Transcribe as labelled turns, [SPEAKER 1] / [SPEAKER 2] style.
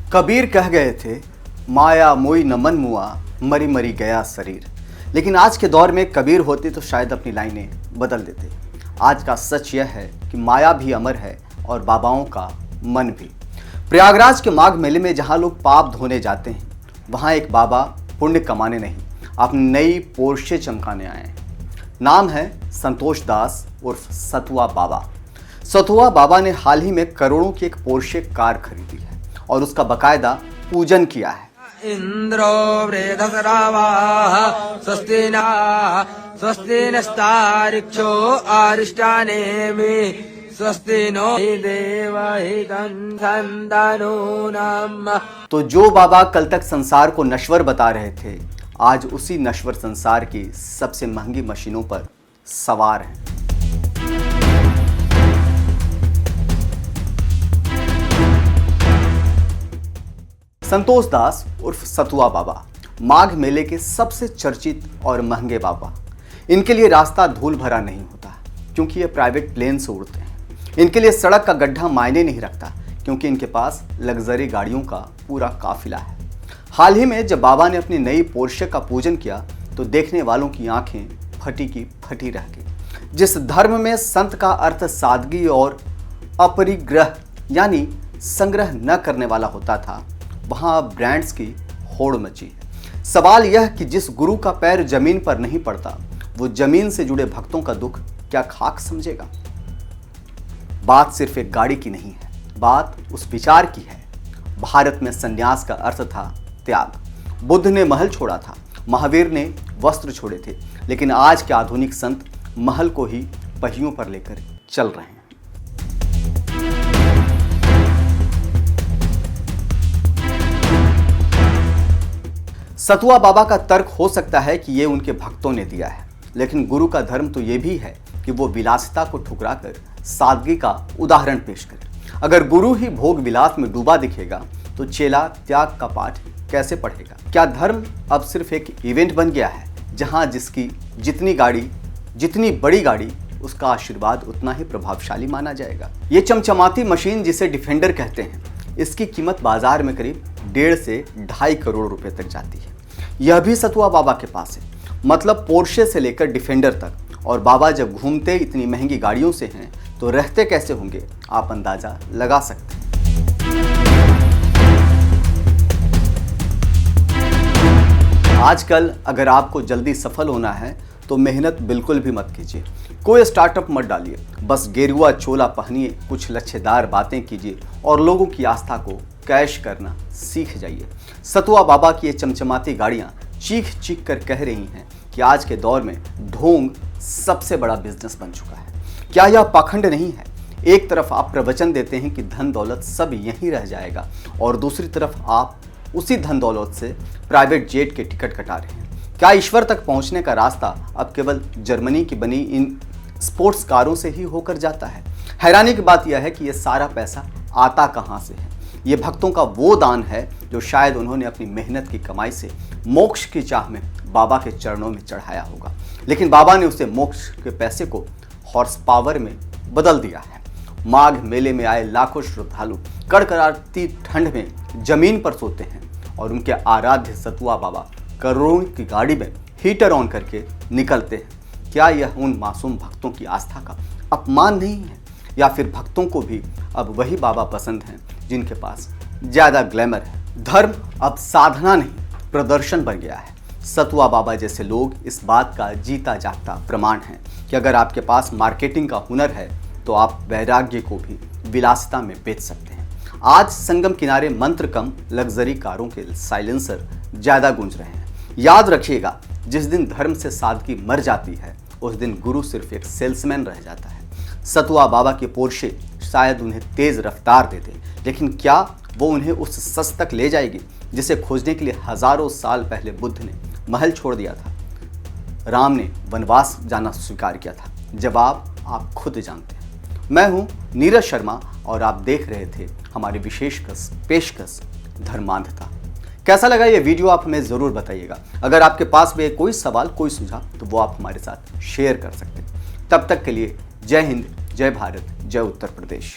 [SPEAKER 1] कबीर कह गए थे, माया मोई न मन मुआ, मरी मरी गया शरीर। लेकिन आज के दौर में कबीर होते तो शायद अपनी लाइनें बदल देते। आज का सच यह है कि माया भी अमर है और बाबाओं का मन भी। प्रयागराज के माघ मेले में जहां लोग पाप धोने जाते हैं, वहां एक बाबा पुण्य कमाने नहीं, अपनी नई पोर्शे चमकाने आए हैं। नाम है संतोष दास उर्फ सतुआ बाबा। सतुआ बाबा ने हाल ही में करोड़ों की एक पोर्शे कार खरीदी है और उसका बकायदा पूजन किया है।
[SPEAKER 2] इंद्रो वृद्धसरावाः स्वस्ति नः स्वस्ति नस्तारिक्षो अरिष्टानेमि स्वस्ति नो देवहितं सन्तानो।
[SPEAKER 1] तो जो बाबा कल तक संसार को नश्वर बता रहे थे, आज उसी नश्वर संसार की सबसे महंगी मशीनों पर सवार हैं। संतोष दास उर्फ सतुआ बाबा माघ मेले के सबसे चर्चित और महंगे बाबा। इनके लिए रास्ता धूल भरा नहीं होता क्योंकि ये प्राइवेट प्लेन से उड़ते हैं। इनके लिए सड़क का गड्ढा मायने नहीं रखता क्योंकि इनके पास लग्जरी गाड़ियों का पूरा काफिला है। हाल ही में जब बाबा ने अपनी नई पोर्शे का पूजन किया तो देखने वालों की आंखें फटी की फटी रह गई। जिस धर्म में संत का अर्थ सादगी और अपरिग्रह यानी संग्रह न करने वाला होता था, वहां ब्रांड्स की होड़ मची है। सवाल यह कि जिस गुरु का पैर जमीन पर नहीं पड़ता, वो जमीन से जुड़े भक्तों का दुख क्या खाक समझेगा। बात सिर्फ एक गाड़ी की नहीं है, बात उस विचार की है। भारत में संन्यास का अर्थ था त्याग। बुद्ध ने महल छोड़ा था, महावीर ने वस्त्र छोड़े थे, लेकिन आज के आधुनिक संत महल को ही पहियों पर लेकर चल रहे हैं। सतुआ बाबा का तर्क हो सकता है कि ये उनके भक्तों ने दिया है, लेकिन गुरु का धर्म तो ये भी है कि वो विलासिता को ठुकराकर सादगी का उदाहरण पेश करे। अगर गुरु ही भोग विलास में डूबा दिखेगा तो चेला त्याग का पाठ कैसे पढ़ेगा। क्या धर्म अब सिर्फ एक इवेंट बन गया है जहां जिसकी जितनी बड़ी गाड़ी उसका आशीर्वाद उतना ही प्रभावशाली माना जाएगा। ये चमचमाती मशीन जिसे डिफेंडर कहते हैं, इसकी कीमत बाजार में करीब 1.5 से 2.5 करोड़ रुपए तक जाती है। यह भी सतुआ बाबा के पास है, मतलब पोर्शे से लेकर डिफेंडर तक। और बाबा जब घूमते इतनी महंगी गाड़ियों से हैं तो रहते कैसे होंगे, आप अंदाजा लगा सकते हैं। आजकल अगर आपको जल्दी सफल होना है तो मेहनत बिल्कुल भी मत कीजिए, कोई स्टार्टअप मत डालिए, बस गेरुआ चोला पहनिए, कुछ लच्छेदार बातें कीजिए और लोगों की आस्था को कैश करना सीख जाइए। सतुआ बाबा की ये चमचमाती गाड़ियां चीख चीख कर कह रही हैं कि आज के दौर में ढोंग सबसे बड़ा बिजनेस बन चुका है। क्या यह पाखंड नहीं है? एक तरफ आप प्रवचन देते हैं कि धन दौलत सब यहीं रह जाएगा और दूसरी तरफ आप उसी धन दौलत से प्राइवेट जेट के टिकट कटा रहे हैं। क्या ईश्वर तक पहुंचने का रास्ता अब केवल जर्मनी की बनी इन स्पोर्ट्स कारों से ही होकर जाता है? हैरानी की बात यह है कि यह सारा पैसा आता कहां से है। ये भक्तों का वो दान है जो शायद उन्होंने अपनी मेहनत की कमाई से मोक्ष की चाह में बाबा के चरणों में चढ़ाया होगा, लेकिन बाबा ने उसे मोक्ष के पैसे को हॉर्स पावर में बदल दिया है। माघ मेले में आए लाखों श्रद्धालु कड़कड़ाती ठंड में जमीन पर सोते हैं और उनके आराध्य सतुआ बाबा करोड़ों की गाड़ी में हीटर ऑन करके निकलते हैं। क्या यह उन मासूम भक्तों की आस्था का अपमान नहीं है, या फिर भक्तों को भी अब वही बाबा पसंद हैं जिनके पास ज्यादा ग्लैमर है। धर्म अब साधना नहीं प्रदर्शन बन गया है। सतुआ बाबा जैसे लोग इस बात का जीता जागता प्रमाण हैं कि अगर आपके पास मार्केटिंग का हुनर है तो आप वैराग्य को भी विलासिता में बेच सकते हैं। आज संगम किनारे मंत्र कम लग्जरी कारों के साइलेंसर ज्यादा गूंज रहे हैं। याद रखिएगा, जिस दिन धर्म से सादगी मर जाती है उस दिन गुरु सिर्फ एक सेल्समैन रह जाता है। सतुआ बाबा के पोर्शे शायद उन्हें तेज रफ्तार दे दे, लेकिन क्या वो उन्हें उस सच तक ले जाएगी जिसे खोजने के लिए हजारों साल पहले बुद्ध ने महल छोड़ दिया था, राम ने वनवास जाना स्वीकार किया था? जवाब आप खुद जानते हैं। मैं हूं नीरज शर्मा और आप देख रहे थे हमारी विशेष पेशकश धर्मांधता। कैसा लगा ये वीडियो आप हमें ज़रूर बताइएगा। अगर आपके पास भी कोई सवाल कोई सुझाव तो वो आप हमारे साथ शेयर कर सकते हैं। तब तक के लिए जय हिंद, जय भारत, जय उत्तर प्रदेश।